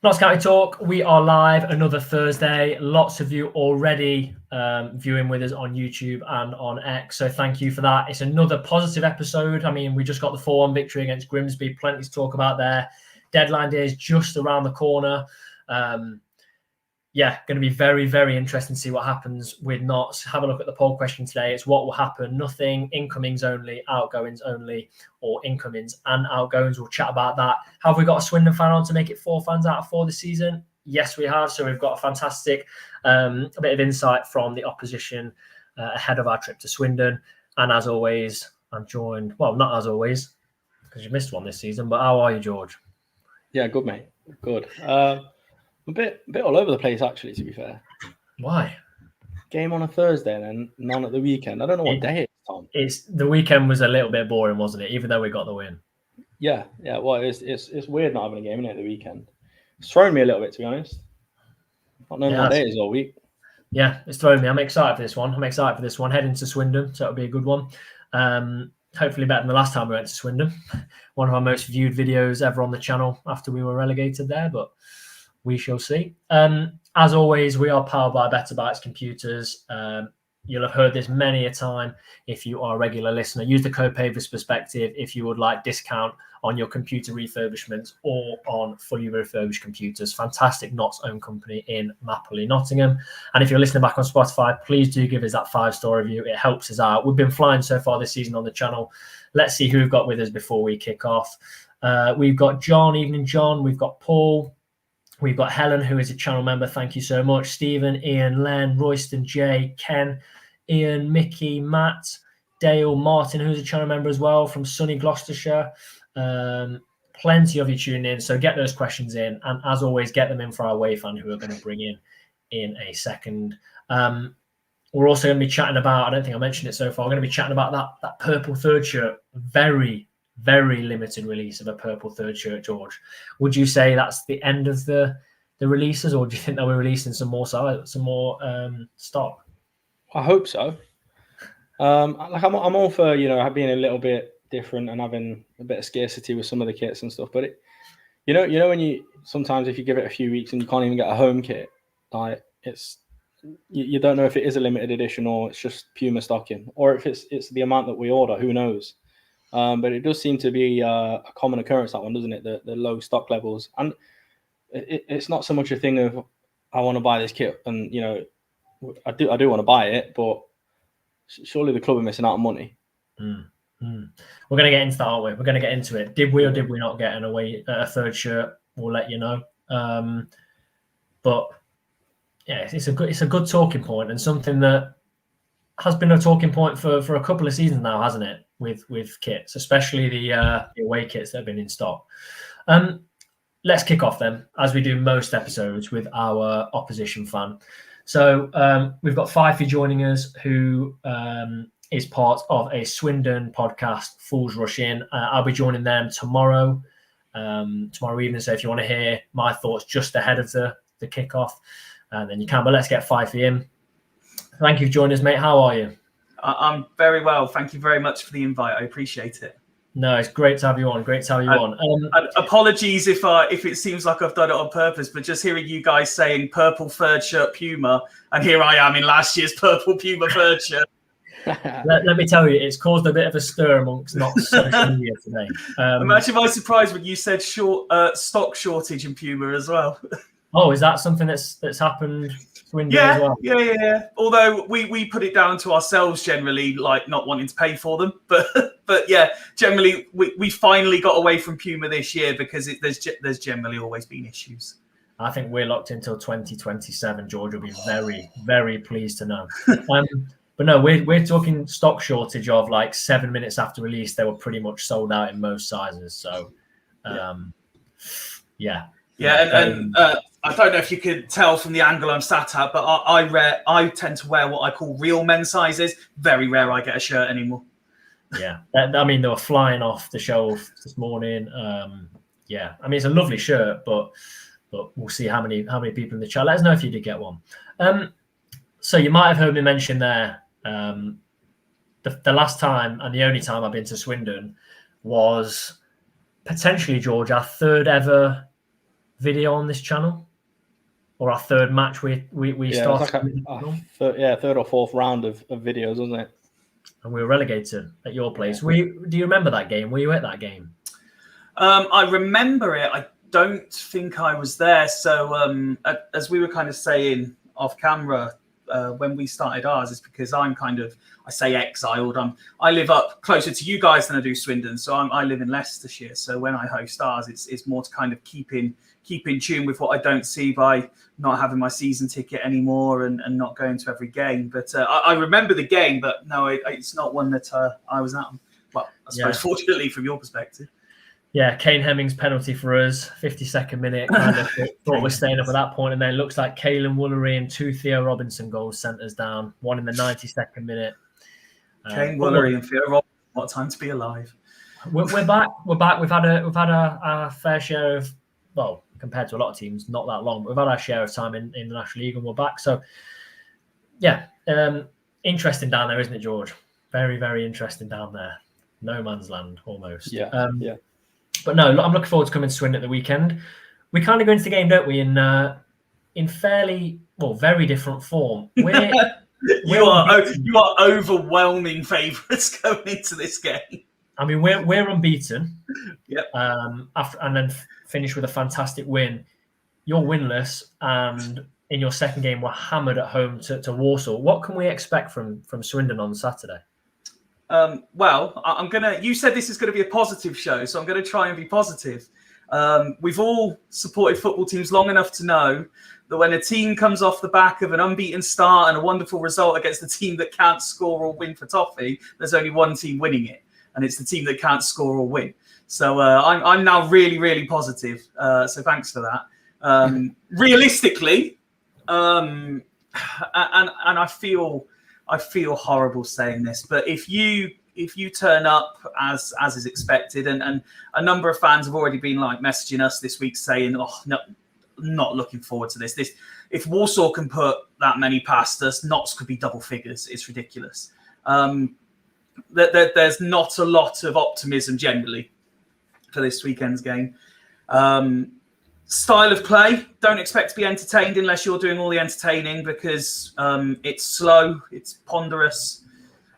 Notts County Talk, we are live another Thursday. Lots of you already viewing with us on YouTube and on X, so thank you for that. It's another positive episode. I mean, we just got the 4-1 victory against Grimsby. Plenty to talk about there. Deadline day is just around the corner. Going to be very, very interesting to see what happens with Notts. Have a look at the poll question today. It's what will happen. Nothing incomings only, outgoings only, or incomings and outgoings. We'll chat about that. Have we got a Swindon fan on to make it 4 fans out of 4 this season? Yes, we have. So we've got a fantastic a bit of insight from the opposition ahead of our trip to Swindon. And as always, I'm joined, well, not as always, because you missed one this season, but how are you, George? Yeah, good, mate. Good. A bit all over the place, actually, to be fair. Why? Game on a Thursday and then none at the weekend. I don't know what day it is, Tom. The weekend was a little bit boring, wasn't it? Even though we got the win. Yeah. Well, it's weird not having a game in it at the weekend. It's thrown me a little bit, to be honest. Not knowing what day it is all week. Yeah, it's thrown me. I'm excited for this one. Heading to Swindon, so it'll be a good one. Hopefully better than the last time we went to Swindon. One of our most viewed videos ever on the channel after we were relegated there, but we shall see. As always, we are powered by Better Bytes computers. You'll have heard this many a time if you are a regular listener. Use the code Pavis Perspective if you would like discount on your computer refurbishments or on fully refurbished computers. Fantastic Notts own company in Mapley, Nottingham. And if you're listening back on Spotify, please do give us that 5-star review. It helps us out. We've been flying so far this season on the channel. Let's see who we've got with us before we kick off. We've got John, evening John. We've got Paul. We've got Helen, who is a channel member. Thank you so much. Stephen, Ian, Len, Royston, Jay, Ken, Ian, Mickey, Matt, Dale, Martin, who's a channel member as well from sunny Gloucestershire. Plenty of you tuning in. So get those questions in. And as always, get them in for our away fan who we're going to bring in a second. We're also going to be chatting about, I don't think I mentioned it so far, we're going to be chatting about that purple third shirt. Very, very limited release of a purple third shirt, George. Would you say that's the end of the releases, or do you think they'll be releasing some more stock? I hope so. I'm all for being a little bit different and having a bit of scarcity with some of the kits and stuff. But when you sometimes if you give it a few weeks and you can't even get a home kit, like you don't know if it is a limited edition or it's just Puma stocking, or if it's the amount that we order. Who knows? But it does seem to be a common occurrence, that one, doesn't it? The low stock levels. And it's not so much a thing of, I want to buy this kit and, I do want to buy it, but surely the club are missing out on money. We're going to get into that, aren't we? We're going to get into it. Did we or did we not get a third shirt? We'll let you know. But yeah, it's a good talking point, and something that has been a talking point for a couple of seasons now, hasn't it? With kits, especially the away kits that have been in stock. Let's kick off then, as we do most episodes, with our opposition fan. So we've got Fifey joining us, who is part of a Swindon podcast, Fools Rush In. I'll be joining them tomorrow evening. So if you want to hear my thoughts just ahead of the kickoff, then you can. But let's get Fifey in. Thank you for joining us, mate. How are you? I'm very well. Thank you very much for the invite. I appreciate it. No, it's great to have you on. Apologies if it seems like I've done it on purpose, but just hearing you guys saying purple third shirt Puma, and here I am in last year's purple Puma third shirt. Let me tell you, it's caused a bit of a stir amongst Notts social media today. Imagine my surprise when you said stock shortage in Puma as well. Oh, is that something that's happened? Yeah, as well? Yeah. Although we put it down to ourselves generally, like not wanting to pay for them, but yeah, generally we finally got away from Puma this year because there's generally always been issues. I think we're locked until 2027. George will be very, very pleased to know. But no, we're talking stock shortage of like 7 minutes after release. They were pretty much sold out in most sizes. So, yeah. And I don't know if you could tell from the angle I'm sat at, but I tend to wear what I call real men's sizes. Very rare I get a shirt anymore. Yeah, I mean, they were flying off the shelf this morning. Yeah, I mean, it's a lovely shirt, but we'll see how many people in the chat. Let us know if you did get one. So you might have heard me mention there, the last time and the only time I've been to Swindon was potentially, George, our third ever video on this channel, or our third match we started. Third or fourth round of videos, wasn't it? And we were relegated at your place. Do you remember that game? Were you at that game? I remember it. I don't think I was there. So as we were kind of saying off camera, when we started ours, is because I'm kind of, I say exiled. I live up closer to you guys than I do Swindon. So I live in Leicestershire. So when I host ours, it's more to kind of keep in tune with what I don't see by not having my season ticket anymore and not going to every game. But I remember the game, but no, it's not one that I was at. Well, I suppose fortunately from your perspective. Yeah, Kane Hemmings penalty for us, 52nd minute. Kind of thought we're staying up at that point, and then it looks like Caelan Woolery and 2 Theo Robinson goals sent us down. One in the 92nd minute. Kane Woolery and Theo Robinson, what a time to be alive. We're back. We're back. We've had a fair share of, well, compared to a lot of teams, not that long, but we've had our share of time in the National League, and we're back. So, yeah, interesting down there, isn't it, George? Very, very interesting down there. No man's land, almost. Yeah. But no, I'm looking forward to coming to Swindon at the weekend. We kind of go into the game, don't we, in fairly, well, very different form. You are overwhelming favourites going into this game. I mean, we're unbeaten. Yep. And then finish with a fantastic win. You're winless, and in your second game, we're hammered at home to Warsaw. What can we expect from Swindon on Saturday? Well, you said this is going to be a positive show, so I'm going to try and be positive. We've all supported football teams long enough to know that when a team comes off the back of an unbeaten start and a wonderful result against the team that can't score or win for toffee, there's only one team winning it, and it's the team that can't score or win. So I'm now really, really positive. So thanks for that. Realistically, and I feel horrible saying this, but if you turn up as is expected, and a number of fans have already been like messaging us this week saying, "Oh, no, not looking forward to this. If Warsaw can put that many past us, Notts could be double figures. It's ridiculous." There's not a lot of optimism generally for this weekend's game. Style of play, don't expect to be entertained unless you're doing all the entertaining, because it's slow, it's ponderous,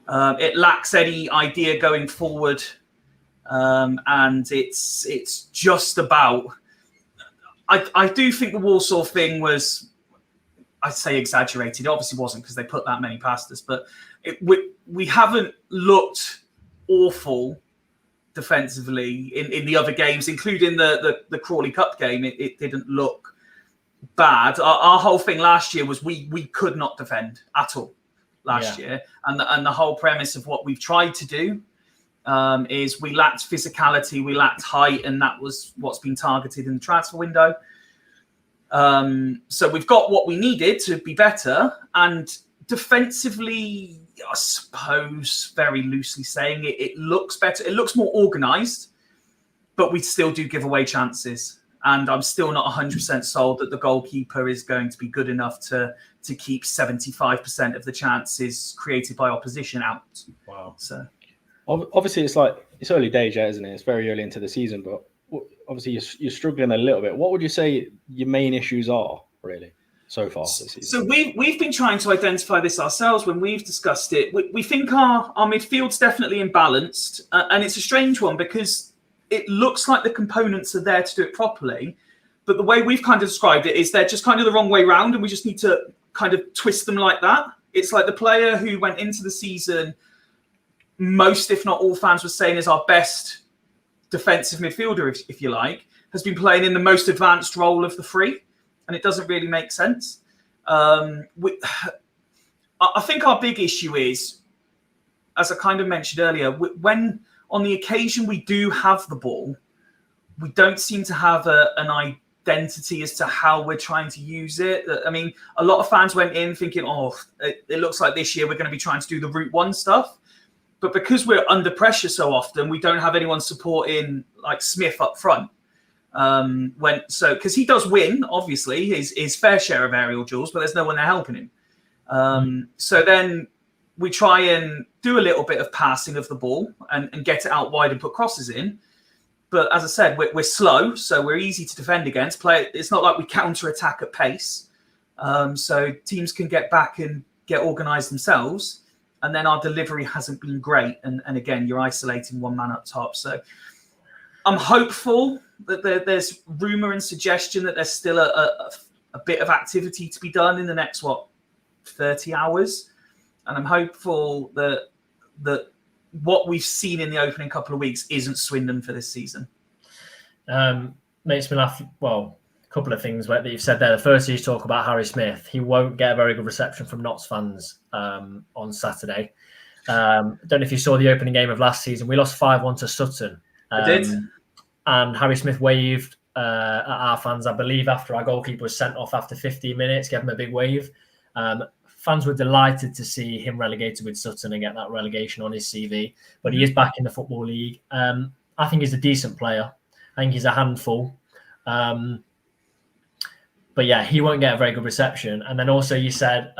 it lacks any idea going forward, and it's just about. I do think the Warsaw thing was, I'd say, exaggerated. It obviously wasn't, because they put that many past us, but we haven't looked awful defensively in the other games, including the Crawley Cup game. It didn't look bad. Our whole thing last year was we could not defend at all last year, and the whole premise of what we've tried to do is we lacked physicality, we lacked height, and that was what's been targeted in the transfer window. So we've got what we needed to be better, and defensively, I suppose, very loosely saying, it looks better. It looks more organised, but we still do give away chances. And I'm still not 100% sold that the goalkeeper is going to be good enough to keep 75% of the chances created by opposition out. Wow. So obviously, it's early days yet, isn't it? It's very early into the season, but obviously you're struggling a little bit. What would you say your main issues are, really, so far this season? So we've been trying to identify this ourselves when we've discussed it. We think our midfield's definitely imbalanced, and it's a strange one because it looks like the components are there to do it properly, but the way we've kind of described it is they're just kind of the wrong way round, and we just need to kind of twist them like that. It's like the player who went into the season, most, if not all, fans were saying is our best defensive midfielder, if you like, has been playing in the most advanced role of the three, and it doesn't really make sense. I think our big issue is, as I kind of mentioned earlier, when on the occasion we do have the ball, we don't seem to have an identity as to how we're trying to use it. I mean, a lot of fans went in thinking, it looks like this year we're going to be trying to do the Route 1 stuff. But because we're under pressure so often, we don't have anyone supporting like Smith up front. Because he does win, obviously, his fair share of aerial duels, but there's no one there helping him. So then we try and do a little bit of passing of the ball and get it out wide and put crosses in. as I said, we're slow, so we're easy to defend against. It's not like we counter attack at pace, so teams can get back and get organised themselves. And then our delivery hasn't been great, and again, you're isolating one man up top. So I'm hopeful that there's rumour and suggestion that there's still a bit of activity to be done in the next 30 hours, and I'm hopeful that what we've seen in the opening couple of weeks isn't Swindon for this season. Makes me laugh. Well, a couple of things that you've said there. The first is you talk about Harry Smith. He won't get a very good reception from Notts fans on Saturday. Don't know if you saw the opening game of last season. We lost 5-1 to Sutton. I did. And Harry Smith waved at our fans, I believe, after our goalkeeper was sent off after 15 minutes, gave him a big wave. Fans were delighted to see him relegated with Sutton and get that relegation on his CV. But he is back in the Football League. I think he's a decent player. I think he's a handful. But yeah, he won't get a very good reception. And then also you said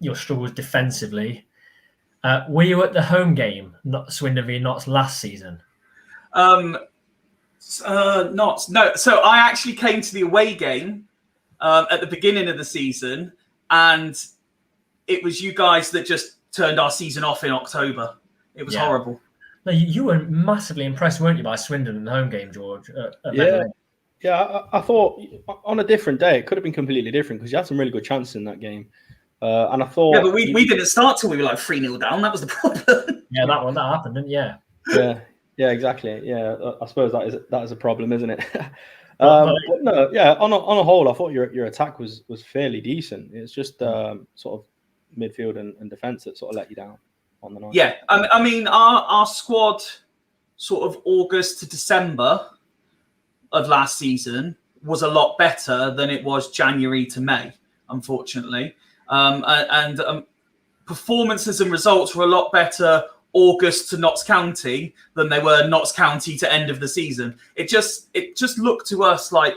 your struggles defensively. Were you at the home game, Swindon v Notts last season? Notts. No. So I actually came to the away game at the beginning of the season, and it was you guys that just turned our season off in October. It was horrible. No, you were massively impressed, weren't you, by Swindon in the home game, George? I thought on a different day it could have been completely different because you had some really good chances in that game. And I thought... Yeah, but we didn't start till we were like 3-0 down. That was the problem. Yeah, that happened, didn't it? Yeah, exactly. Yeah, I suppose that is a problem, isn't it? But no, yeah. On a whole, I thought your attack was fairly decent. It's just sort of midfield and defence that sort of let you down on the night. Yeah, I mean our squad, sort of August to December of last season, was a lot better than it was January to May, unfortunately. And performances and results were a lot better August to Notts County than they were Notts County to end of the season. It just looked to us like,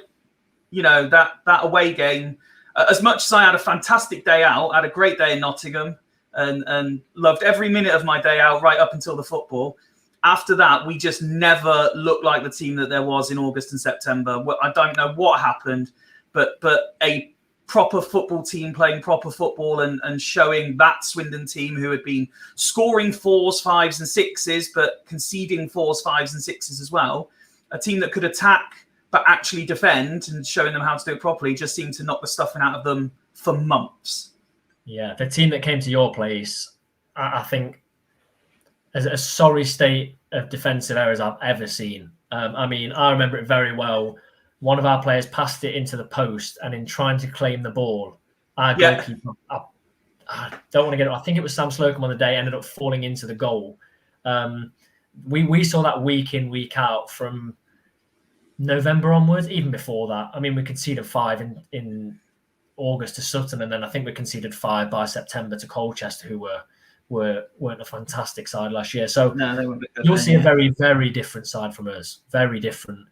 that away game, as much as I had a fantastic day out, I had a great day in Nottingham and loved every minute of my day out right up until the football. After that, we just never looked like the team that there was in August and September. I don't know what happened, but a proper football team playing proper football and showing that Swindon team who had been scoring 4s, 5s and 6s, but conceding 4s, 5s and 6s as well. A team that could attack but actually defend and showing them how to do it properly just seemed to knock the stuffing out of them for months. Yeah, the team that came to your place, I think, as a sorry state of defensive errors I've ever seen. I mean, I remember it very well. One of our players passed it into the post, and in trying to claim the ball, our goalkeeper, I don't want to get it. I think it was Sam Slocum on the day, ended up falling into the goal. We saw that week in, week out from November onwards, even before that. I mean, we conceded 5 in August to Sutton, and then I think we conceded 5 by September to Colchester, who weren't a fantastic side last year. So no, they weren't good. You'll see a very, very different side from us. Very different.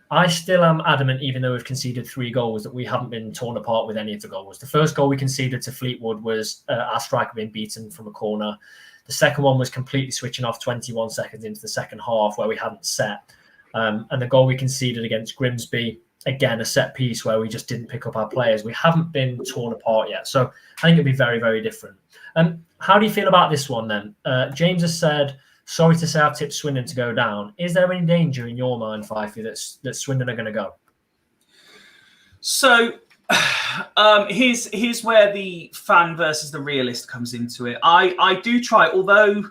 I still am adamant, even though we've conceded 3 goals, that we haven't been torn apart with any of the goals. The first goal we conceded to Fleetwood was our striker being beaten from a corner. The second one was completely switching off 21 seconds into the second half where we hadn't set. And the goal we conceded against Grimsby, again, a set piece where we just didn't pick up our players. We haven't been torn apart yet. So I think it'll be very, very different. How do you feel about this one then? James has said, sorry to say I've tipped Swindon to go down. Is there any danger in your mind, Fifey, that Swindon are going to go? So here's where the fan versus the realist comes into it. I do try, although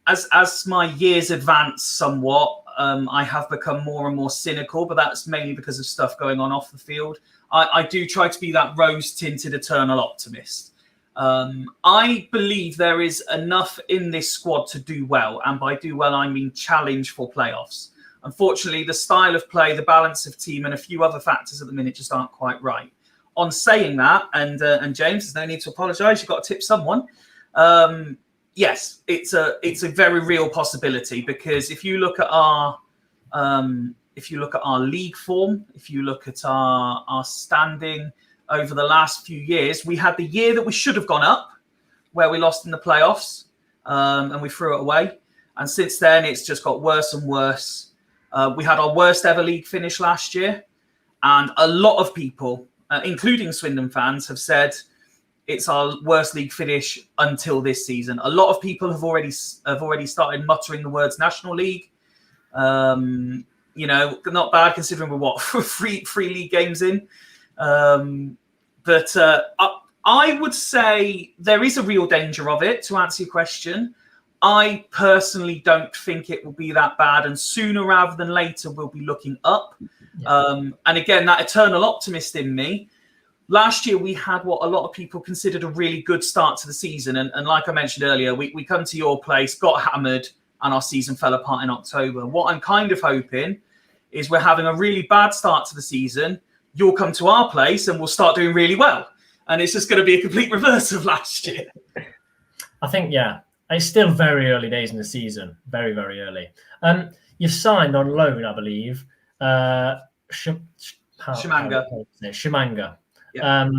as my years advance somewhat, I have become more and more cynical, but that's mainly because of stuff going on off the field. I do try to be that rose-tinted eternal optimist. I believe there is enough in this squad to do well, and by do well I mean challenge for playoffs. Unfortunately, the style of play, the balance of team, and a few other factors at the minute just aren't quite right. On saying that, and James, there's no need to apologise. You've got to tip someone. Yes, it's a very real possibility, because if you look at our league form, if you look at our standing over the last few years, we had the year that we should have gone up, where we lost in the playoffs, and we threw it away. And since then, it's just got worse and worse. We had our worst ever league finish last year, and a lot of people, including Swindon fans, have said it's our worst league finish until this season. A lot of people have already started muttering the words National League. Not bad considering we're three league games in. But I would say there is a real danger of it, to answer your question. I personally don't think it will be that bad, and sooner rather than later, we'll be looking up. Yeah. And again, that eternal optimist in me. Last year, we had what a lot of people considered a really good start to the season. And like I mentioned earlier, we come to your place, got hammered, and our season fell apart in October. What I'm kind of hoping is we're having a really bad start to the season. You'll come to our place and we'll start doing really well. And it's just going to be a complete reverse of last year. I think, yeah, it's still very early days in the season. Very, very early. You've signed on loan, I believe, Shimanga. Yeah.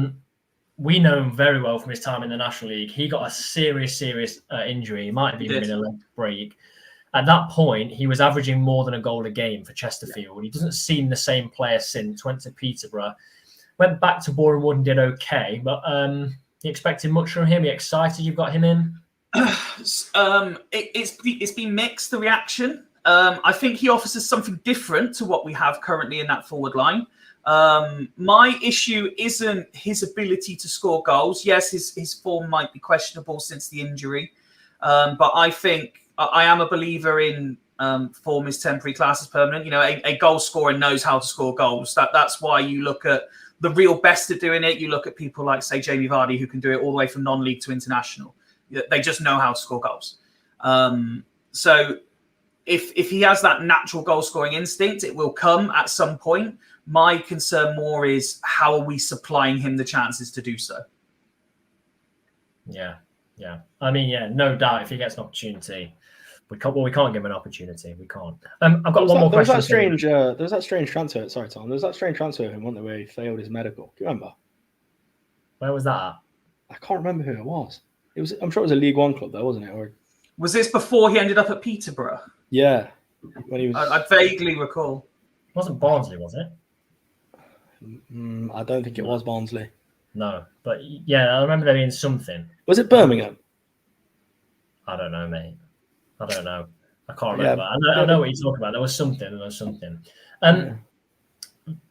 We know him very well from his time in the National League. He got a serious injury. He might have even been a leg break. At that point, he was averaging more than a goal a game for Chesterfield. He doesn't seem the same player since. Went to Peterborough. Went back to Borehamwood and did okay. But you expecting much from him? Are you excited you've got him in? It's been mixed, the reaction. I think he offers us something different to what we have currently in that forward line. My issue isn't his ability to score goals. Yes, his form might be questionable since the injury. But I think I am a believer in form is temporary, class is permanent. A goal scorer knows how to score goals. That's why you look at the real best at doing it. You look at people like, say, Jamie Vardy, who can do it all the way from non-league to international. They just know how to score goals. So if he has that natural goal-scoring instinct, it will come at some point. My concern more is how are we supplying him the chances to do so? Yeah. I mean, no doubt if he gets an opportunity, we can't give him an opportunity. We can't. I've got one more question. There was that strange transfer. Sorry, Tom. There was that strange transfer of him, wasn't there, where he failed his medical. Do you remember? Where was that at? I can't remember who it was. I'm sure it was a League One club, though, wasn't it? Or was this before he ended up at Peterborough? Yeah, when he was. I vaguely recall. It wasn't Barnsley, was it? I don't think it was Barnsley. No, but yeah, I remember there being something. Was it Birmingham? I don't know, mate. I don't know. I can't remember. I know what you're talking about. There was something.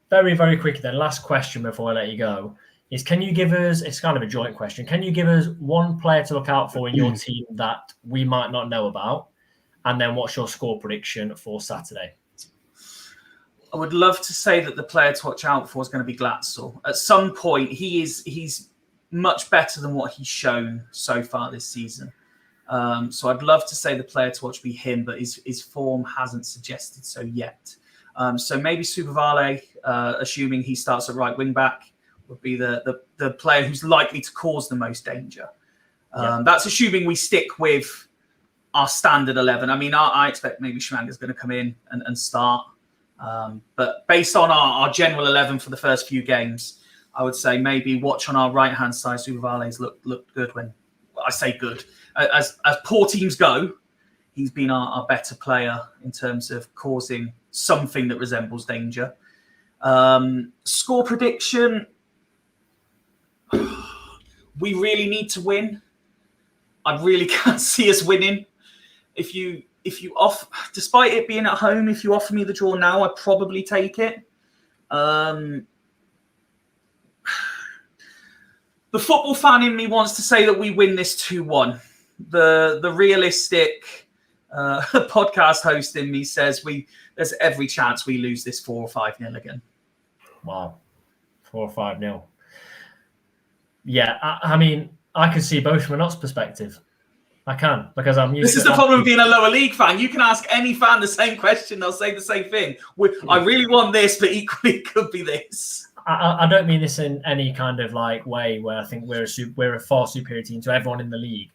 Very, very quickly then, last question before I let you go is, can you give us, it's kind of a joint question, can you give us one player to look out for in your team that we might not know about? And then what's your score prediction for Saturday? I would love to say that the player to watch out for is going to be Glatzel. At some point, he's much better than what he's shown so far this season. So I'd love to say the player to watch be him, but his form hasn't suggested so yet. So maybe Subavale, assuming he starts at right wing back, would be the player who's likely to cause the most danger. That's assuming we stick with our standard 11. I mean, I expect maybe Schmanger's going to come in and start. But based on our general 11 for the first few games, I would say maybe watch on our right-hand side. Subavale's looked good when I say good. As poor teams go, he's been our better player in terms of causing something that resembles danger. Score prediction, we really need to win. I really can't see us winning. If you offer, despite it being at home, if you offer me the draw now, I'd probably take it. The football fan in me wants to say that we win this 2-1. The realistic podcast host in me says there's every chance we lose this 4 or 5-0 again. Wow, 4 or 5-0. Yeah, I mean, I can see both from an odds perspective. I can, because I'm used to... This is the problem with being a lower league fan. You can ask any fan the same question. They'll say the same thing. I really want this, but equally it could be this. I don't mean this in any kind of like way where I think we're a far superior team to everyone in the league.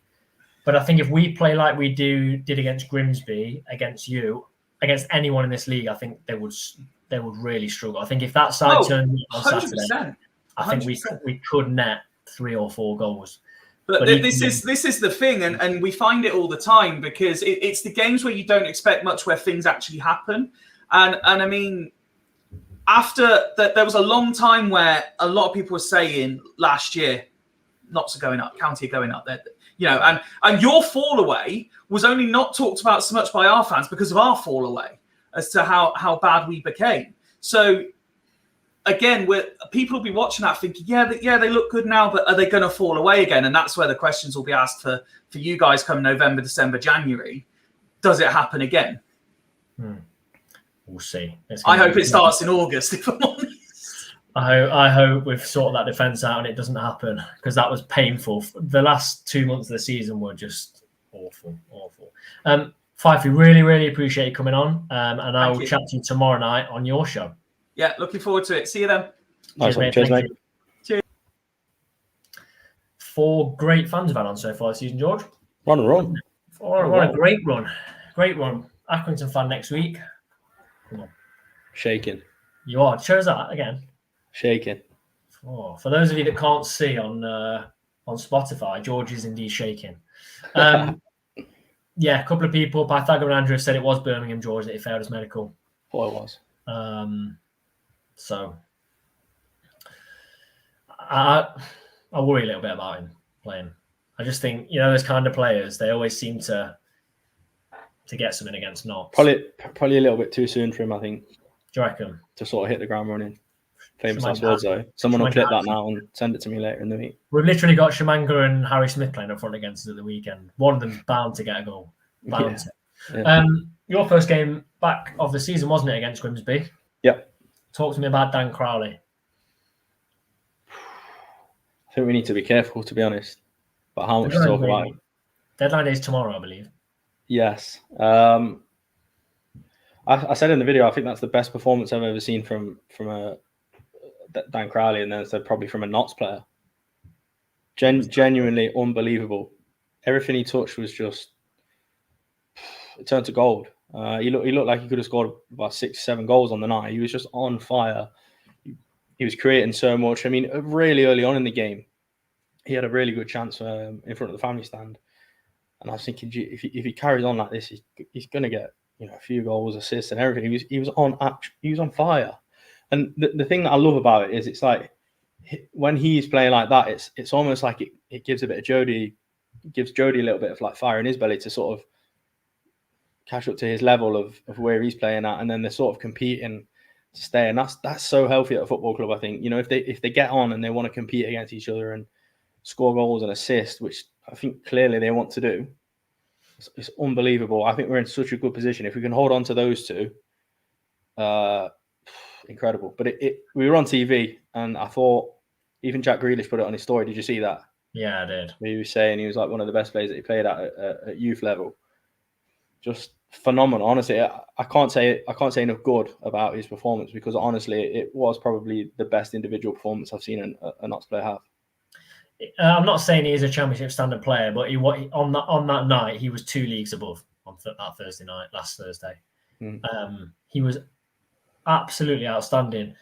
But I think if we play like we did against Grimsby, against you, against anyone in this league, I think they would really struggle. I think if that side turned on Saturday, I think we could net 3 or 4 goals. But this is the thing, and we find it all the time because it's the games where you don't expect much, where things actually happen. And I mean, after that, there was a long time where a lot of people were saying last year, Notts are going up, County are going up. There, and your fall away was only not talked about so much by our fans because of our fall away as to how bad we became. So again, people will be watching that thinking, they look good now, but are they going to fall away again? And that's where the questions will be asked for you guys come November, December, January. Does it happen again? We'll see. I hope it starts in August, if I'm honest. I hope we've sorted that defence out and it doesn't happen, because that was painful. The last 2 months of the season were just awful. Fifey, really, really appreciate you coming on. And I will chat to you tomorrow night on your show. Yeah, looking forward to it. See you then. Nice one. Cheers, mate. Cheers. 4 great fans have had on so far this season, George. Run. What a great run. Great run. Accrington fan next week. Come on. Shaking. You are. Shows that again. Shaking. Oh, for those of you that can't see on Spotify, George is indeed shaking. Yeah, a couple of people, Pythagoras and Andrew, said it was Birmingham, George, that he failed his medical. Thought it was. So I worry a little bit about him playing. I just think, those kind of players, they always seem to get something against Notts. Probably a little bit too soon for him, I think. Do you reckon? To sort of hit the ground running. Famous last words, though. Someone will clip that now and send it to me later in the week. We've literally got Shamanga and Harry Smith playing up front against us at the weekend. One of them bound to get a goal. Bound to. Yeah. Your first game back of the season, wasn't it, against Grimsby? Yep. Talk to me about Dan Crowley. I think we need to be careful, to be honest, about how much to talk about him. Deadline day is tomorrow, I believe. Yes. I said in the video, I think that's the best performance I've ever seen from a Dan Crowley, and then said probably from a Notts player. Genuinely unbelievable. Everything he touched was just, it turned to gold. He looked like he could have scored about 6-7 goals on the night. He was just on fire. He was creating so much. I mean, really early on in the game, he had a really good chance in front of the family stand. And I was thinking, if he carries on like this, he's going to get a few goals, assists, and everything. He was on fire. And the thing that I love about it is, it's like when he's playing like that, it's almost like it gives a bit of Jody, gives Jody a little bit of like fire in his belly to sort of catch up to his level of where he's playing at, and then they're sort of competing to stay. And that's so healthy at a football club, I think. If they get on and they want to compete against each other and score goals and assist, which I think clearly they want to do, it's unbelievable. I think we're in such a good position. If we can hold on to those two, incredible. But we were on TV, and I thought even Jack Grealish put it on his story. Did you see that? Yeah, I did. He was saying he was like one of the best players that he played at youth level. Just phenomenal. Honestly, I can't say enough good about his performance, because honestly, it was probably the best individual performance I've seen a Notts player have. I'm not saying he is a championship standard player, but on that night he was 2 leagues above on that Thursday night, last Thursday. He was absolutely outstanding.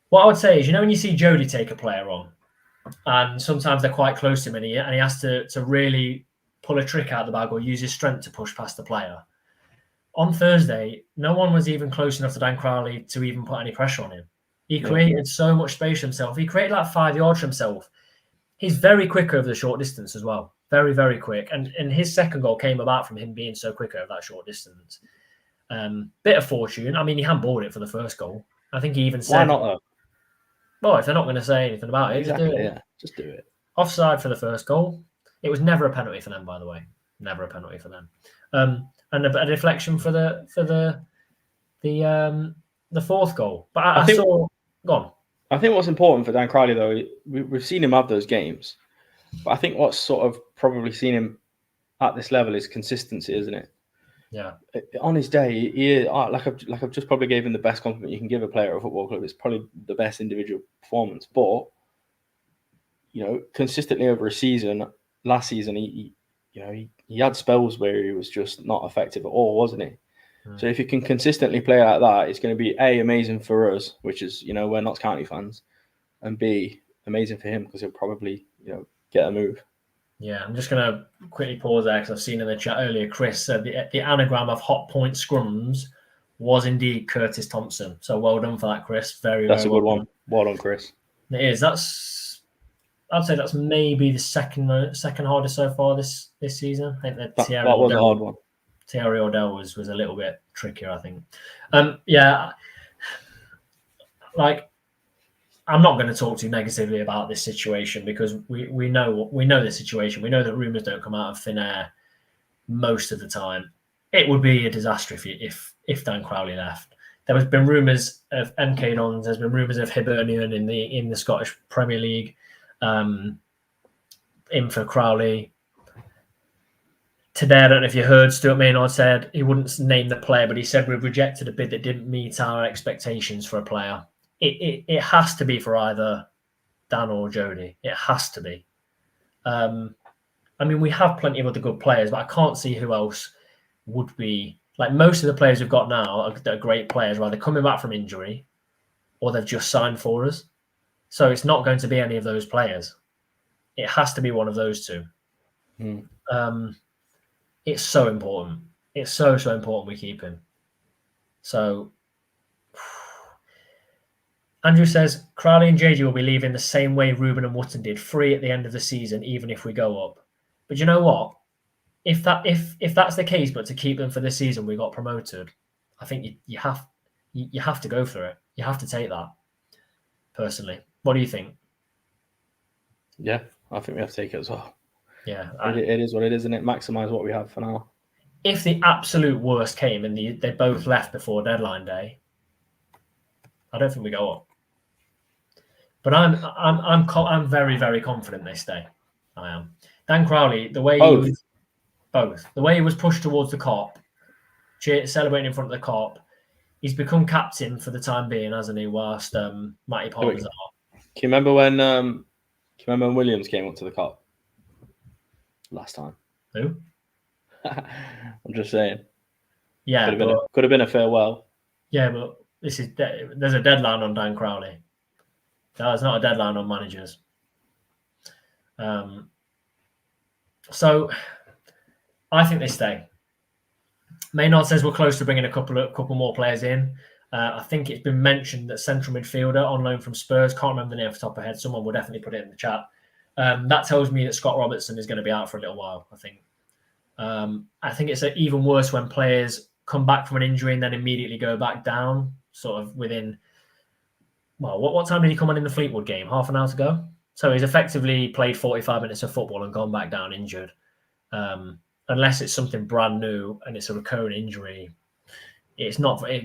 What I would say is, when you see Jody take a player on, and sometimes they're quite close to him, and he has to really pull a trick out of the bag or use his strength to push past the player. On Thursday, no one was even close enough to Dan Crowley to even put any pressure on him. He created so much space for himself. He created like 5 yards for himself. He's very quick over the short distance as well. Very, very quick. And his second goal came about from him being so quick over that short distance. Bit of fortune. I mean, he handballed it for the first goal. I think he even said... Why not, though? Well, if they're not going to say anything about it, exactly, just do it. Just do it. Offside for the first goal. It was never a penalty for them, by the way. Never a penalty for them. And a deflection for the fourth goal. But I think, saw... Go on. I think what's important for Dan Crowley, though, we've seen him have those games. But I think what's sort of probably seen him at this level is consistency, isn't it? Yeah. On his day, he like I've just probably gave him the best compliment you can give a player at a football club. It's probably the best individual performance. But consistently over a season, last season, he had spells where he was just not effective at all, wasn't he? So if he can consistently play like that, it's going to be A, amazing for us, which is, we're Notts County fans, and B, amazing for him because he'll probably, get a move. Yeah, I'm just going to quickly pause there because I've seen in the chat earlier, Chris said the anagram of hot point scrums was indeed Curtis Thompson. So well done for that, Chris. That's a good one. Well done, Chris. It is. I'd say that's maybe the second hardest so far this season. I think that was a hard one. Thierry Ordell was a little bit trickier, I think. Yeah, like I'm not going to talk too negatively about this situation because we know the situation. We know that rumours don't come out of thin air most of the time. It would be a disaster if Dan Crowley left. There has been rumours of MK Dons. There's been rumours of Hibernian in the Scottish Premier League. In for Crowley. Today, I don't know if you heard, Stuart Maynard said he wouldn't name the player, but he said we've rejected a bid that didn't meet our expectations for a player. It has to be for either Dan or Jody. It has to be. I mean, we have plenty of other good players, but I can't see who else would be. Like most of the players we've got now are great players, either coming back from injury or they've just signed for us. So it's not going to be any of those players. It has to be one of those two. It's so important. It's so important we keep him. So Andrew says Crowley and JG will be leaving the same way Ruben and Wootton did, free at the end of the season, even if we go up. But you know what? If that's the case, but to keep them for this season, we got promoted. I think you have to go for it. You have to take that. Personally, what do you think? Yeah, I think we have to take it as well. Yeah, it is what it is, isn't it? Maximise what we have for now. If the absolute worst came and they both left before deadline day, I don't think we go up. But I'm very, very confident they stay. I am. Dan Crowley, the way the way he was pushed towards the Kop, celebrating in front of the Kop, he's become captain for the time being, hasn't he? Whilst Matty Palmer's out. Can you remember when Williams came up to the Kop last time? Who? I'm just saying. Yeah, could have been a farewell. Yeah, but there's a deadline on Dan Crowley. There's not a deadline on managers. So I think they stay. Maynard says we're close to bringing a couple more players in. I think it's been mentioned that central midfielder on loan from Spurs, can't remember the name off the top of my head. Someone will definitely put it in the chat. That tells me that Scott Robertson is going to be out for a little while, I think. I think it's even worse when players come back from an injury and then immediately go back down, sort of within, well, what time did he come on in the Fleetwood game? Half an hour to go? So he's effectively played 45 minutes of football and gone back down injured. Unless it's something brand new and it's a recurring injury, it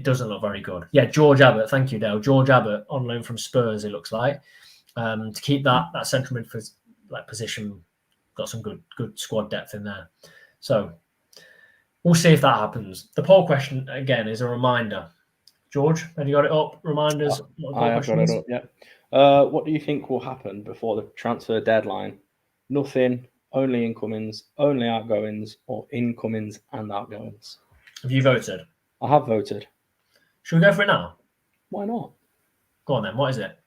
doesn't look very good. Yeah, George Abbott, thank you, Dale. George Abbott on loan from Spurs, it looks like. To keep that central midfield position, got some good squad depth in there. So we'll see if that happens. The poll question again is a reminder. George, have you got it up? Reminders. I have got it up. Yeah. What do you think will happen before the transfer deadline? Nothing. Only incomings, only outgoings, or incomings and outgoings. Have you voted? I have voted. Should we go for it now? Why not? Go on then. What is it?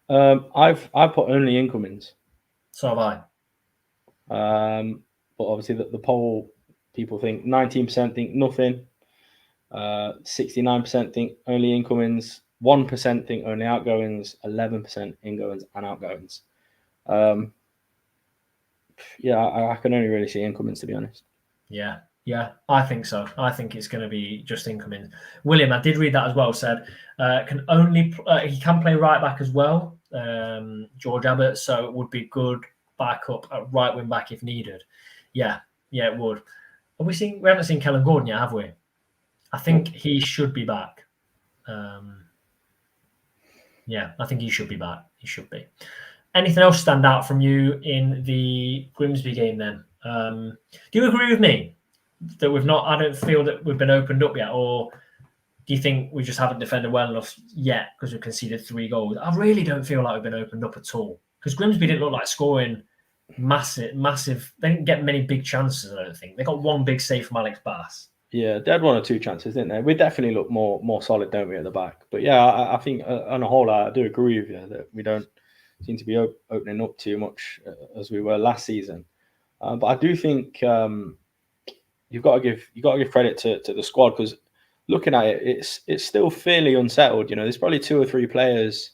I've put only incomings. So have I. But obviously the poll, people think 19% think nothing, 69% think only incomings, 1% think only outgoings, 11% ingoings and outgoings. Yeah, I can only really see incomings, to be honest. Yeah, I think so. I think it's going to be just incomings. William, I did read that as well, said he can play right back as well, George Abbott, so it would be good backup at right wing back if needed. Yeah, it would. We haven't seen Kellen Gordon yet, have we? I think he should be back. Yeah, I think he should be back. He should be. Anything else stand out from you in the Grimsby game then? Do you agree with me that I don't feel that we've been opened up yet, or do you think we just haven't defended well enough yet because we've conceded 3 goals? I really don't feel like we've been opened up at all because Grimsby didn't look like scoring massive. They didn't get many big chances, I don't think. They got one big save from Alex Bass. Yeah, they had 1 or 2 chances, didn't they? We definitely look more solid, don't we, at the back? But yeah, I think on a whole, I do agree with you that we don't seem to be opening up too much as we were last season. But I do think you've got to give credit to the squad because looking at it, it's still fairly unsettled. You know, there's probably 2 or 3 players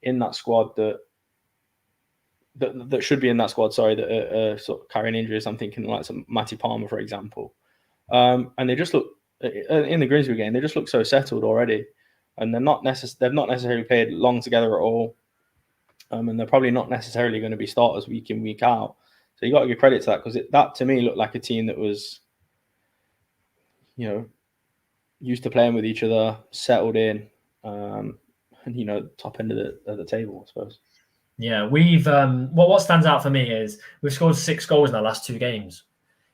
in that squad that should be in that squad. Sorry, that are sort of carrying injuries. I'm thinking like some Matty Palmer, for example, and they just look in the Grimsby game. They just look so settled already, and they've not necessarily played long together at all, and they're probably not necessarily going to be starters week in, week out. So you got to give credit to that, because that to me looked like a team that was, you know, used to playing with each other, settled in, and you know, top end of the table, I suppose. Yeah, we've what stands out for me is we've scored 6 goals in our last 2 games.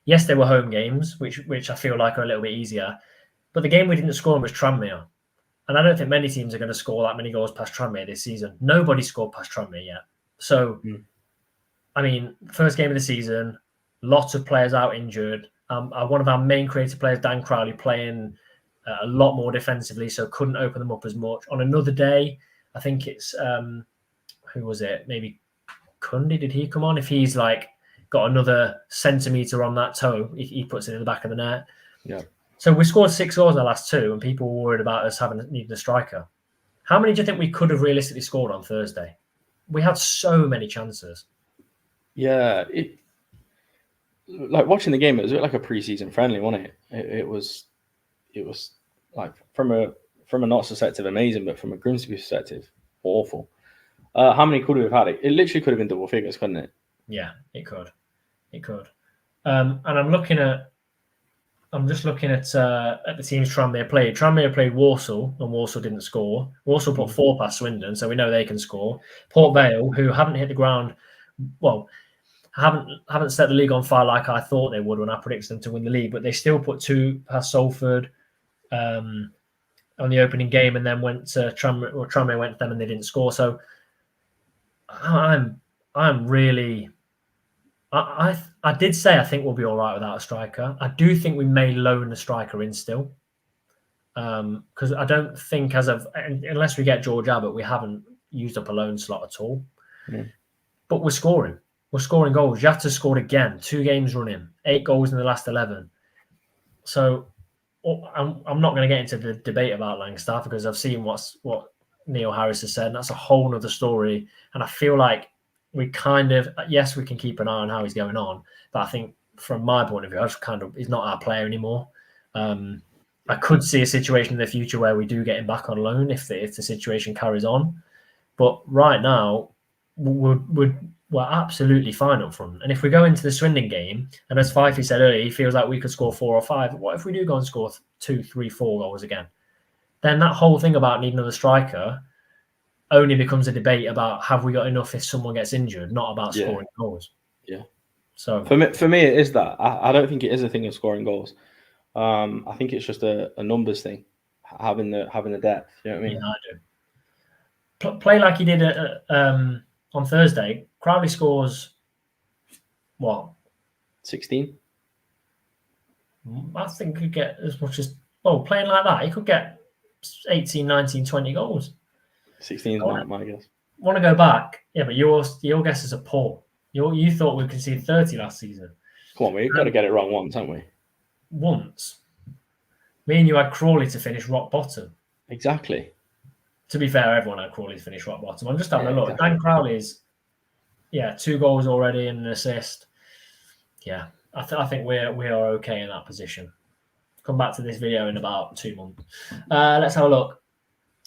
Yes, they were home games, which I feel like are a little bit easier. But the game we didn't score was Tranmere. And I don't think many teams are going to score that many goals past Tranmere this season. Nobody scored past Tranmere yet. So, I mean, first game of the season, lots of players out injured. One of our main creative players, Dan Crowley, playing a lot more defensively, so couldn't open them up as much. On another day, I think it's... who was it? Maybe Kunde, did he come on? If he's like got another centimetre on that toe, he puts it in the back of the net. Yeah. So we scored 6 goals in the last 2, and people were worried about us needing a striker. How many do you think we could have realistically scored on Thursday? We had so many chances. Yeah, like watching the game, it was like a pre-season friendly, wasn't it? It was like from a Notts perspective, amazing, but from a Grimsby perspective, awful. How many could we have had? It literally could have been double figures, couldn't it? Yeah, it could. And I'm just looking at the teams Tranmere played. Tranmere played Walsall, and Walsall didn't score. Walsall put 4 past Swindon, so we know they can score. Port Vale, who haven't hit the ground, well, haven't set the league on fire like I thought they would when I predicted them to win the league, but they still put 2 past Salford on the opening game, and then went to Tranmere. Well, Tranmere went to them and they didn't score. So I'm really. I did say I think we'll be all right without a striker. I do think we may loan a striker in still, because I don't think unless we get George Abbott, we haven't used up a loan slot at all. But we're scoring goals. Jata scored again, 2 games running, 8 goals in the last 11. So I'm not going to get into the debate about Langstaff, because I've seen what Neil Harris has said, and that's a whole other story. And I feel like we kind of, yes, we can keep an eye on how he's going on, but I think from my point of view, he's not our player anymore. I could see a situation in the future where we do get him back on loan if the situation carries on. But right now, we're absolutely fine up front. And if we go into the Swindon game, and as Fifey said earlier, he feels like we could score 4 or 5. What if we do go and score 2, 3, 4 goals again? Then that whole thing about needing another striker only becomes a debate about have we got enough if someone gets injured, not about scoring goals. Yeah. So for me, it is that. I don't think it is a thing of scoring goals. I think it's just a numbers thing, having the depth. You know what I mean? Yeah, I do. Play like he did on Thursday. Crowley scores what? 16. I think he could get as much as playing like that. He could get 18, 19, 20 goals. 16 is my guess. Want to go back? Yeah, but your guesses are poor. You thought we could see 30 last season. Come on, we've got to get it wrong once, haven't we? Once. Me and you had Crawley to finish rock bottom. Exactly. To be fair, everyone had Crawley to finish rock bottom. I'm just having a look. Exactly. Dan Crowley's, 2 goals already and an assist. Yeah, I think we are okay in that position. Come back to this video in about 2 months. Let's have a look.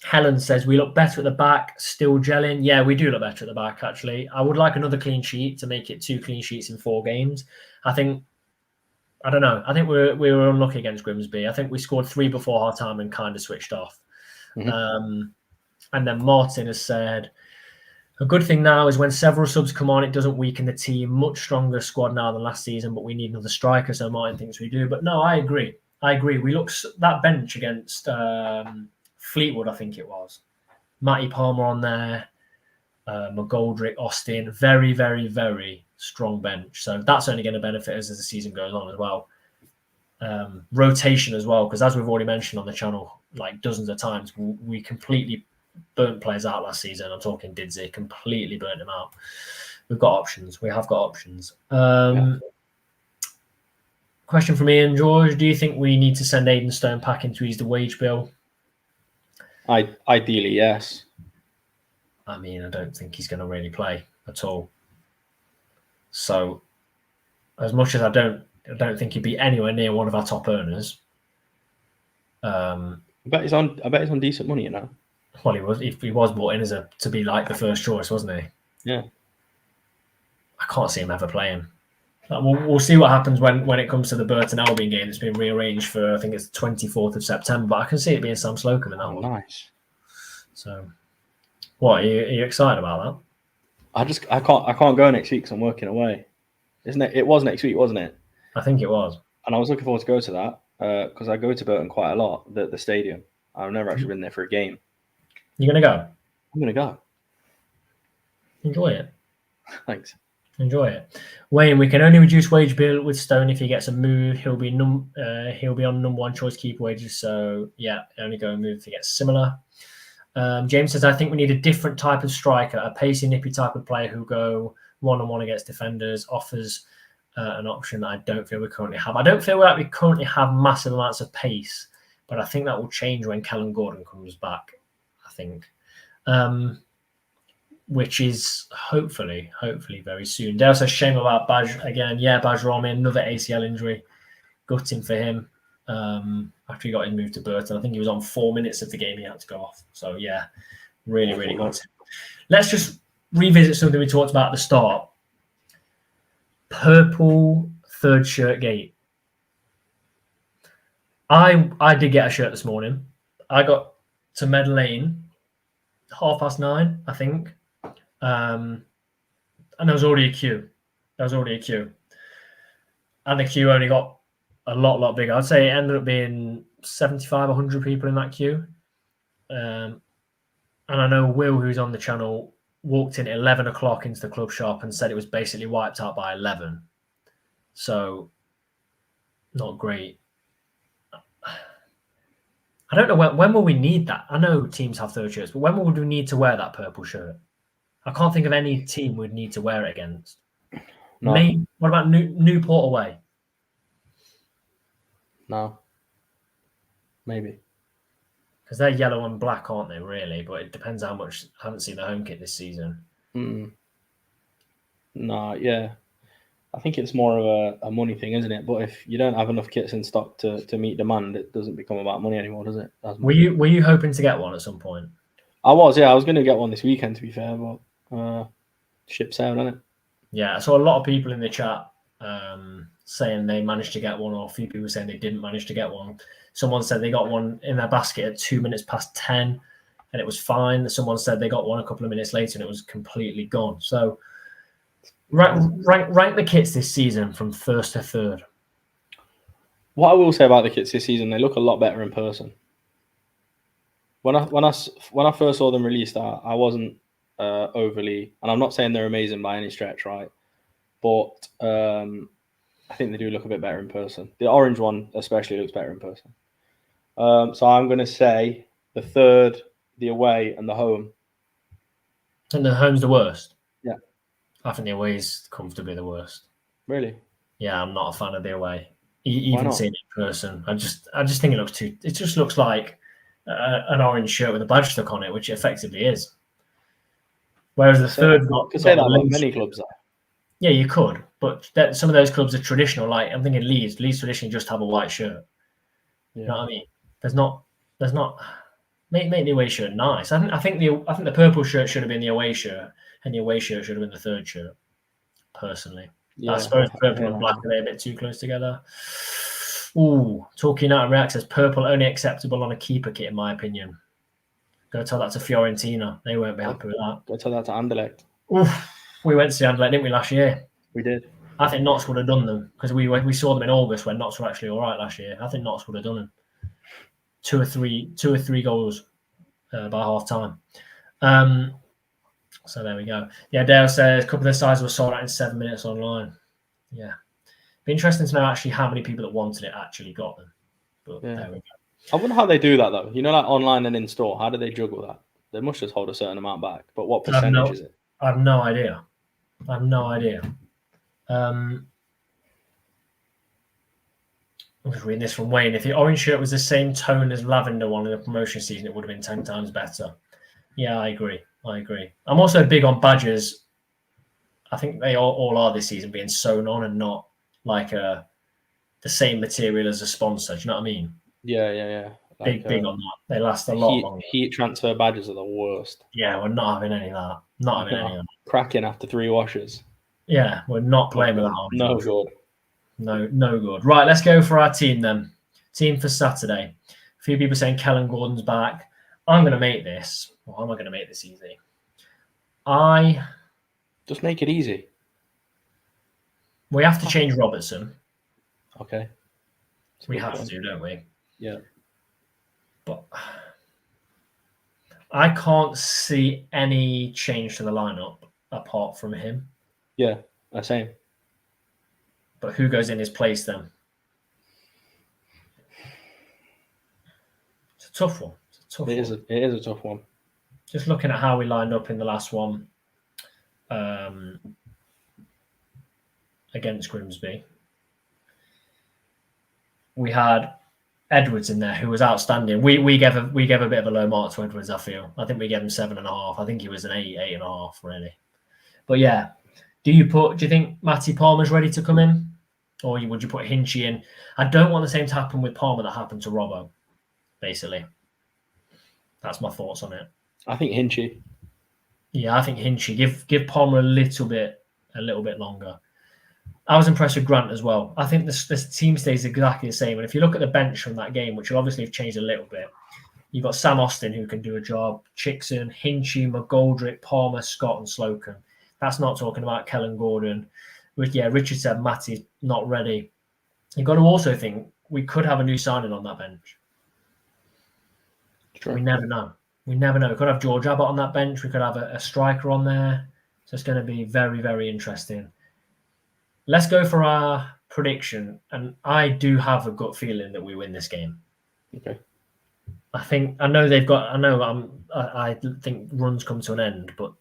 Helen says we look better at the back, still gelling. Yeah, we do look better at the back, actually. I would like another clean sheet to make it 2 clean sheets in 4 games. I don't know. I think we were unlucky against Grimsby. I think we scored 3 before half time and kind of switched off. And then Martin has said, a good thing now is when several subs come on, it doesn't weaken the team. Much stronger squad now than last season, but we need another striker, so Martin thinks we do. But no, I agree. We look that bench against Fleetwood, I think it was. Matty Palmer on there, McGoldrick, Austin. Very, very, very strong bench. So that's only going to benefit us as the season goes on as well. Rotation as well, because as we've already mentioned on the channel, like dozens of times, we completely burnt players out last season. I'm talking Didsey, completely burnt them out. We've got options. We have got options. Question from Ian George: do you think we need to send Aidan Stone packing to ease the wage bill? Ideally, yes. I mean, I don't think he's going to really play at all. So, as much as I don't think he'd be anywhere near one of our top earners. I bet he's on decent money, you know. Well, he was brought in as to be like the first choice, wasn't he? Yeah. I can't see him ever playing. We'll see what happens when it comes to the Burton Albion game that's been rearranged for, I think it's the 24th of September. But I can see it being Sam Slocum in that one. Nice. So, what are you excited about that? I can't go next week because I'm working away. Isn't it? It was next week, wasn't it? I think it was. And I was looking forward to go to that because I go to Burton quite a lot, the stadium. I've never actually been there for a game. You're going to go? I'm going to go. Enjoy it. Thanks. Enjoy it. Wayne, we can only reduce wage bill with Stone if he gets a move. He'll be on number one choice keeper wages. So, yeah, only go and move if he gets similar. James says, I think we need a different type of striker, a pacey, nippy type of player who go one-on-one against defenders, offers an option that I don't feel we currently have. I don't feel like we currently have massive amounts of pace, but I think that will change when Callum Gordon comes back, I think. Which is hopefully very soon. Dale says, shame about Baj again. Yeah, Baj Rami, another ACL injury. Gutting for him after he got his move to Burton. I think he was on 4 minutes of the game he had to go off. So, yeah, really gutting. Let's just revisit something we talked about at the start. Purple third shirt gate. I did get a shirt this morning. I got to Med Lane 9:30, I think. And there was already a queue. And the queue only got a lot bigger. I'd say it ended up being 75, 100 people in that queue. And I know Will, who's on the channel, walked in at 11 o'clock into the club shop and said it was basically wiped out by 11. So, not great. I don't know when will we need that? I know teams have third shirts, but when would we need to wear that purple shirt? I can't think of any team we'd need to wear it against. No. What about Newport away? No. Maybe. Because they're yellow and black, aren't they, really? But it depends how much. I haven't seen the home kit this season. No, yeah. I think it's more of a money thing, isn't it? But if you don't have enough kits in stock to meet demand, it doesn't become about money anymore, does it? Were you hoping to get one at some point? I was going to get one this weekend, to be fair, but ship sailed, isn't it? Yeah, I saw a lot of people in the chat saying they managed to get one, or a few people saying they didn't manage to get one. Someone said they got one in their basket at 2 minutes past 10, and it was fine. Someone said they got one a couple of minutes later, and it was completely gone. So, rank the kits this season from first to third. What I will say about the kits this season, they look a lot better in person. When I first saw them released, I wasn't overly, and I'm not saying they're amazing by any stretch, right? But I think they do look a bit better in person. The orange one especially looks better in person. So I'm going to say the third, the away, and the home. And the home's the worst? Yeah. I think the away is comfortably the worst. Really? Yeah, I'm not a fan of the away. Even seeing it in person, I just think it looks too. It just looks like an orange shirt with a badge stuck on it, which it effectively is. Whereas the third, you could say that about many clubs, though. Yeah, you could, but some of those clubs are traditional. Like I'm thinking Leeds. Leeds traditionally just have a white shirt. Yeah. You know what I mean? There's not. Make the away shirt nice. I think the purple shirt should have been the away shirt, and the away shirt should have been the third shirt. Personally, yeah, I suppose purple and black are a bit too close together. Ooh, talking out of React says purple only acceptable on a keeper kit, in my opinion. Go tell that to Fiorentina. They won't be happy with that. Go tell that to Anderlecht. Oof. We went to see Anderlecht, didn't we, last year? We did. I think Notts would have done them because we saw them in August when Notts were actually all right last year. I think Notts would have done them. Two or three goals by half time. So there we go. Yeah, Dale says a couple of their sides were sold out in 7 minutes online. Yeah. Be interesting to know actually how many people that wanted it actually got them. But there we go. I wonder how they do that though. You know, like online and in store. How do they juggle that? They must just hold a certain amount back. But what percentage is it? I have no idea. I'm just reading this from Wayne. If the orange shirt was the same tone as lavender one in the promotion season, it would have been 10 times better. Yeah, I agree. I'm also big on badges. I think they all are this season, being sewn on and not like the same material as a sponsor. Do you know what I mean? Yeah. Like, big on that. They last a lot longer. Heat transfer badges are the worst. Yeah, we're not having any of that. Not having any of that. Cracking after 3 washes. Yeah, we're not playing with that. No good. No good. Right, let's go for our team then. Team for Saturday. A few people saying Kellen Gordon's back. I'm going to make this. Well, how am I going to make this easy? Just make it easy. We have to change Robertson. Okay. We have to, don't we? Yeah. But I can't see any change to the lineup apart from him. Yeah, same. But who goes in his place then? It's a tough one. It is a tough one. Just looking at how we lined up in the last one against Grimsby. We had Edwards in there, who was outstanding. We gave a bit of a low mark to Edwards, I feel. I think we gave him 7.5. I think he was an 8.5, really. But yeah, do you think Matty Palmer's ready to come in? Or would you put Hinchy in? I don't want the same to happen with Palmer that happened to Robbo, basically. That's my thoughts on it. I think Hinchy. Yeah, I think Hinchy. Give Palmer a little bit longer. I was impressed with Grant as well. I think this team stays exactly the same. And if you look at the bench from that game, which will obviously have changed a little bit, you've got Sam Austin who can do a job, Chickson, Hinchy, McGoldrick, Palmer, Scott, and Slocum. That's not talking about Kellen Gordon. Richard said Matty's not ready. You've got to also think we could have a new signing on that bench. True. We never know. We could have George Abbott on that bench. We could have a striker on there. So it's going to be very, very interesting. Let's go for our prediction. And I do have a gut feeling that we win this game. Okay. I think runs come to an end, but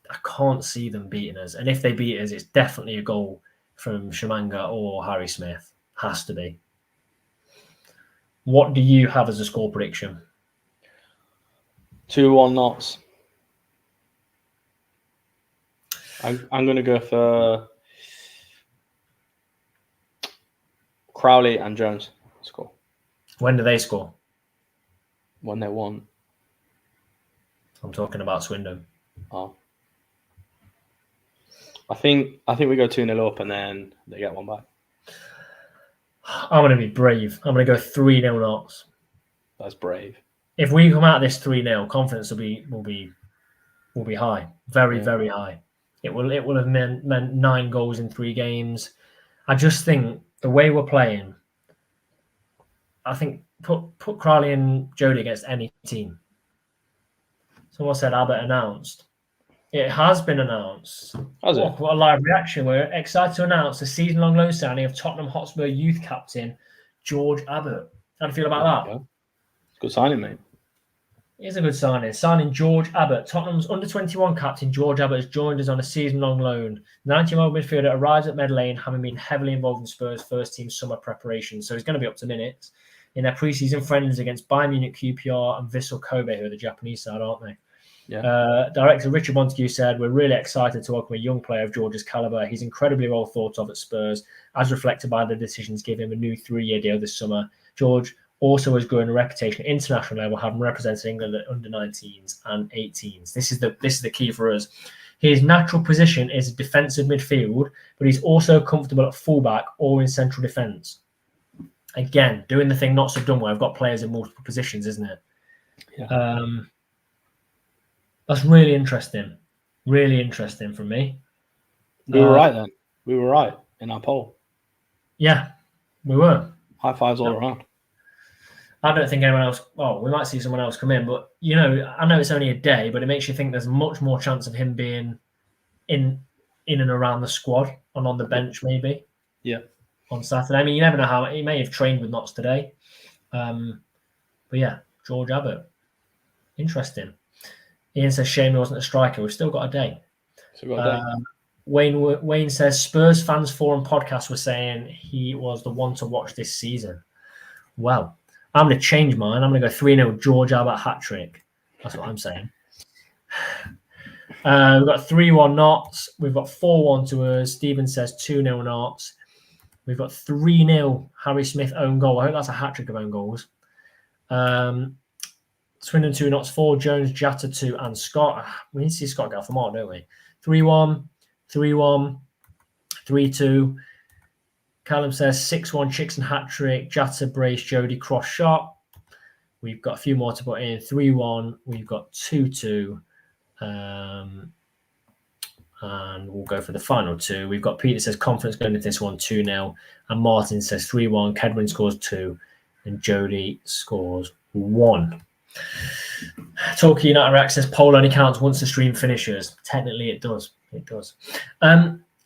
I can't see them beating us. And if they beat us, it's definitely a goal from Shamanga or Harry Smith. Has to be. What do you have as a score prediction? 2-1 Knots. I'm going to go for Crowley and Jones score. When do they score? When they want. I'm talking about Swindon. Oh. I think we go 2-0 up and then they get one back. I'm going to be brave. I'm going to go 3-0 Knots. That's brave. If we come out of this 3-0, confidence will be high. Very, very high. It will have meant 9 goals in 3 games. I just think the way we're playing, I think put Crowley and Jody against any team. Someone said Abbott announced. It has been announced. Has it? What a live reaction. We're excited to announce the season-long loan signing of Tottenham Hotspur youth captain George Abbott. How do you feel about that? Good signing, mate. It is a good signing. Signing George Abbott. Tottenham's under-21 captain George Abbott has joined us on a season-long loan. The 19-year-old midfielder arrives at Meadow Lane, having been heavily involved in Spurs' first-team summer preparation. So he's going to be up to minutes in their pre-season friendlies against Bayern Munich, QPR, and Vissel Kobe, who are the Japanese side, aren't they? Yeah. Director Richard Montague said, "We're really excited to welcome a young player of George's calibre. He's incredibly well thought of at Spurs, as reflected by the decisions to give him a new 3-year deal this summer. George also has grown a reputation at international level, having represented England at under-19s and 18s. This is the key for us. His natural position is defensive midfield, but he's also comfortable at fullback or in central defence. Again, doing the thing not so done where I've got players in multiple positions, isn't it? Yeah. That's really interesting. Really interesting for me. We were right then. We were right in our poll. Yeah, we were. High fives all around. I don't think anyone else. Well, we might see someone else come in, but I know it's only a day, but it makes you think there's much more chance of him being in and around the squad and on the bench, maybe. Yeah. On Saturday. I mean, you never know how he may have trained with Knots today. But yeah, George Abbott. Interesting. Ian says shame he wasn't a striker. We've still got a day. Wayne says Spurs Fans Forum podcast was saying he was the one to watch this season. Well, I'm going to change mine. I'm going to go 3-0 George Albert hat-trick. That's what I'm saying. We've got 3-1 Knots. We've got 4-1 to us. Stephen says 2-0 Knots. We've got 3-0 Harry Smith own goal. I hope that's a hat-trick of own goals. Swindon 2 Knots 4, Jones, Jatta 2, and Scott. We need to see Scott go for more, don't we? 3-1, 3-1, 3-2. Callum says 6-1 Chickson hat-trick, Jatta, Brace, Jody, cross shot. We've got a few more to put in. 3-1. We've got 2-2. And we'll go for the final 2. We've got Peter says confidence going into this one 2-0. And Martin says 3-1. Kedwin scores 2. And Jody scores 1. Talkie United Rex says poll only counts once the stream finishes. Technically, it does. It does.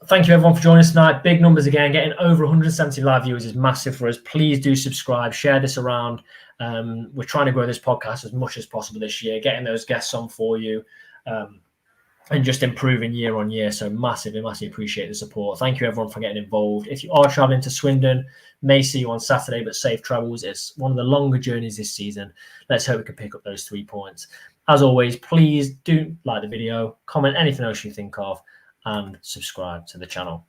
Thank you, everyone, for joining us tonight. Big numbers again. Getting over 170 live viewers is massive for us. Please do subscribe. Share this around. We're trying to grow this podcast as much as possible this year, getting those guests on for you, and just improving year on year. So massively appreciate the support. Thank you, everyone, for getting involved. If you are traveling to Swindon, may see you on Saturday, but safe travels. It's one of the longer journeys this season. Let's hope we can pick up those 3 points. As always, please do like the video, comment anything else you think of, and subscribe to the channel.